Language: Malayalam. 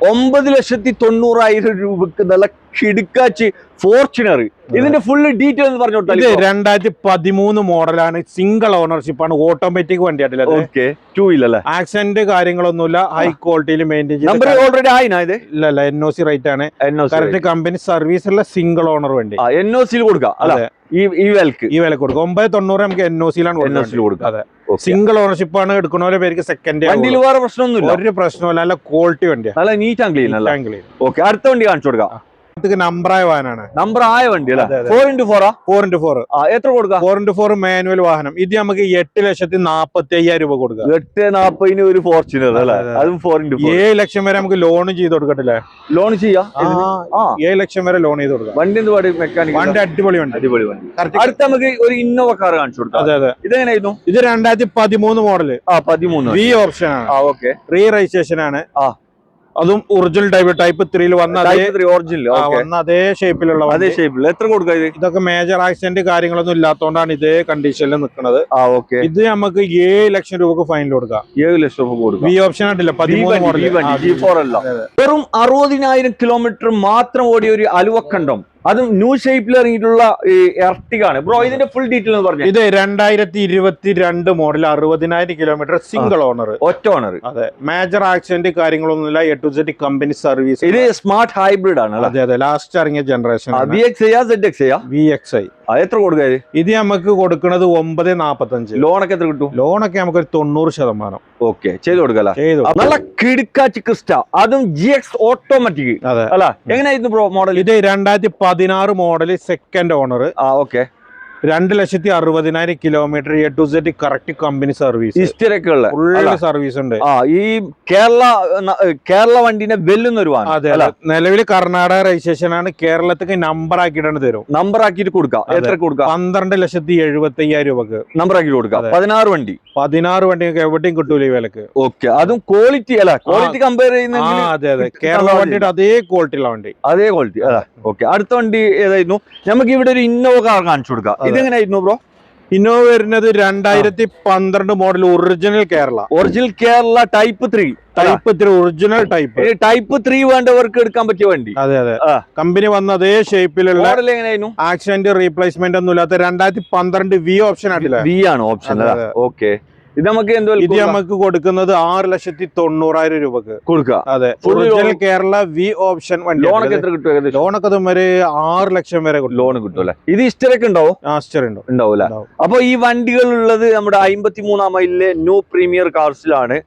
9,90,000 രൂപക്ക് നല്ല കിടുക്കാച്ച് ഫോർച്യൂണർ. ഇതിന്റെ ഫുള്ള് ഡീറ്റെയിൽ എന്ന് പറഞ്ഞു കൊടുത്താൽ. 2013 മോഡലാണ്, സിംഗിൾ ഓണർഷിപ്പ് ആണ്, ഓട്ടോമാറ്റിക് വണ്ടിയായിട്ടില്ല. ടൂ വീലർ ആക്സിഡന്റ് കാര്യങ്ങളൊന്നുമില്ല, ഹൈ ക്വാളിറ്റിയിൽ മെയിൻറ്റെയിൻ ചെയ്ത്. ഓൾറെഡി ആയിനാ ഇത്? ഇല്ല, NOC റേറ്റ് ആണ്. കറക്റ്റ് കമ്പനി സർവീസ് ഉള്ള സിംഗിൾ ഓണർ വണ്ടി. NOC കൊടുക്കാം. ഈ വില കൊടുക്കും. 990 നമുക്ക് NOC കൊടുക്കാം. അതെ, സിംഗിൾ ഓണർഷിപ്പ് ആണ്. എടുക്കണ പേർക്ക് സെക്കൻഡ്. വണ്ടിയിൽ വേറെ പ്രശ്നമൊന്നുമില്ല, ഒരു പ്രശ്നമില്ല. നല്ല ക്വാളിറ്റി വണ്ടിയാണ്, നല്ല നീറ്റ് ആൻഡ് ക്ലീൻ. ഓക്കെ, അടുത്ത വണ്ടി കാണിച്ചു കൊടുക്കാം. നമ്പറായ വാഹനമാണ്. നമ്പറായ വണ്ടി 4x4. എത്ര കൊടുക്കാം? 4x4 മാനുവൽ വാഹനം. ഇത് നമുക്ക് 8,45,000 രൂപ കൊടുക്കാം. 8,40,000 ഒരു ഫോർച്യൂണർ അല്ലേ? അതും 4x4. 7 ലക്ഷം വരെ നമുക്ക് ലോൺ ചെയ്ത് കൊടുക്കട്ടില്ലേ? ലോൺ ചെയ്യാം. 7 ലക്ഷം വരെ ലോൺ ചെയ്ത് കൊടുക്കാം. വണ്ടി എന്ത് മെക്കാനിക്? വണ്ടി അടിപൊളി വണ്ടി. അടുത്ത നമുക്ക് ഒരു ഇന്നോവ കാർ കാണിച്ചു കൊടുക്കാം. അതെ, ഇതെങ്ങനെയായിരുന്നു? ഇത് 2013 മോഡല്. 13 വി ഓപ്ഷൻ ആണ്. ഓക്കെ, റീ രജിസ്ട്രേഷൻ ആണ്. അതും ഒറിജിനൽ ടൈപ്പ് 3 വന്ന അതേ ഷേപ്പിലുള്ള. അതേ ഷേപ്പിൽ. എത്ര കൊടുക്കാം? ഇതൊക്കെ മേജർ ആക്സിഡന്റ് കാര്യങ്ങളൊന്നും ഇല്ലാത്തതുകൊണ്ടാണ് ഇതേ കണ്ടീഷനിൽ നിൽക്കുന്നത്. ഇത് നമുക്ക് 7 ലക്ഷം രൂപക്ക് ഫൈനൽ കൊടുക്കാം. 7 ലക്ഷം രൂപ കൊടുക്കാം. വി ഓപ്ഷൻ ആയിട്ടില്ല, 13 മോഡൽ. വെറും 60,000 കിലോമീറ്റർ മാത്രം ഓടിയ ഒരു അലുവക്കണ്ടം, അതും ന്യൂ ഷേപ്പിൽ ഇറങ്ങിയിട്ടുള്ള എർട്ടിഗാണ് ബ്രോ. ഇതിന്റെ ഫുൾ ഡീറ്റെയിൽ പറഞ്ഞു. ഇത് 2022 മോഡൽ, 60,000 കിലോമീറ്റർ, സിംഗിൾ ഓണർ, ഒറ്റ ഓണർ. അതെ, മേജർ ആക്സിഡന്റ് കാര്യങ്ങളൊന്നുമില്ല, A to Z company service. ഇത് സ്മാർട്ട് ഹൈബ്രിഡ് ആണ്. അതെ, ലാസ്റ്റ് ഇറങ്ങിയ ജനറേഷൻ. VXi. എത്ര കൊടുക്കുക? ഇത് നമുക്ക് കൊടുക്കുന്നത് 9,45. ലോണൊക്കെ എത്ര കിട്ടും? ലോണൊക്കെ നമുക്ക് 90%. ഓക്കെ, ചെയ്ത് കൊടുക്കല. നല്ല കിടുക്കാച്ച് ക്രിസ്റ്റ, അതും GX ഓട്ടോമാറ്റിക്. അതെ അല്ല, എങ്ങനെയായിരുന്നു ബ്രോ മോഡൽ? ഇത് 2016 model, second owner. Okay, 2,60,000 kilometre, A to Z correct company service. Service ഉണ്ട്. ഈ കേരള വണ്ടിനെ വെല്ലുന്ന ഒരു വാഹനം. അതെ, നിലവിൽ കർണാടക രജിസ്ട്രേഷൻ ആണ്. കേരളത്തിക്ക് നമ്പർ ആക്കിയിട്ടാണ് തരും. നമ്പർ ആക്കിയിട്ട് കൊടുക്കാം. എത്ര കൊടുക്കാം? 12,75,000 രൂപക്ക് നമ്പർ ആക്കി കൊടുക്കാം. 16 വണ്ടി എവിടെയും കിട്ടൂല ഈ വിലക്ക്. ഓക്കെ, അതും ക്വാളിറ്റി അല്ല, ക്വാളിറ്റി കമ്പയർ ചെയ്യുന്ന. അതെ, കേരള വണ്ടിയുടെ അതേ ക്വാളിറ്റിയുള്ള വണ്ടി. അതേ ക്വാളിറ്റി. ഓക്കെ, അടുത്ത വണ്ടി ഏതായിരുന്നു? നമുക്ക് ഇവിടെ ഒരു ഇന്നോവ കാർ കാണിച്ചു കൊടുക്കാം. ഇതെങ്ങനെയായിരുന്നു ബ്രോ? ഇന്നോവ വരുന്നത് 2012 model, original Kerala type 3 original type 3 വേണ്ടവർക്ക് എടുക്കാൻ പറ്റിയ വണ്ടി. അതെ, കമ്പനി വന്ന അതേ ഷേപ്പിലുള്ള. മോഡൽ എങ്ങനെയായിരുന്നു? ആക്സിഡന്റ് റീപ്ലേസ്മെന്റ് ഒന്നും ഇല്ലാത്ത 2012 വി ഓപ്ഷൻ ആയിട്ടില്ല. വി ആണ് ഓപ്ഷൻ. ഓക്കെ, ഇത് നമുക്ക് നമുക്ക് കൊടുക്കുന്നത് 6,90,000 രൂപക്ക് കൊടുക്കുക. അതെ, ഒറിജിനൽ കേരള വി ഓപ്ഷൻ വണ്ടി. ലോണൊക്കെ എത്ര കിട്ടും? ലോണൊക്കെ ഒരു 6 ലക്ഷം വരെ ലോൺ കിട്ടും. ഇത് ഹിസ്റ്ററൊക്കെ ഉണ്ടാവും? ഉണ്ടാവൂല. അപ്പൊ ഈ വണ്ടികൾ ഉള്ളത് നമ്മുടെ 53 മൈലിലെ ന്യൂ പ്രീമിയർ കാർസിലാണ്.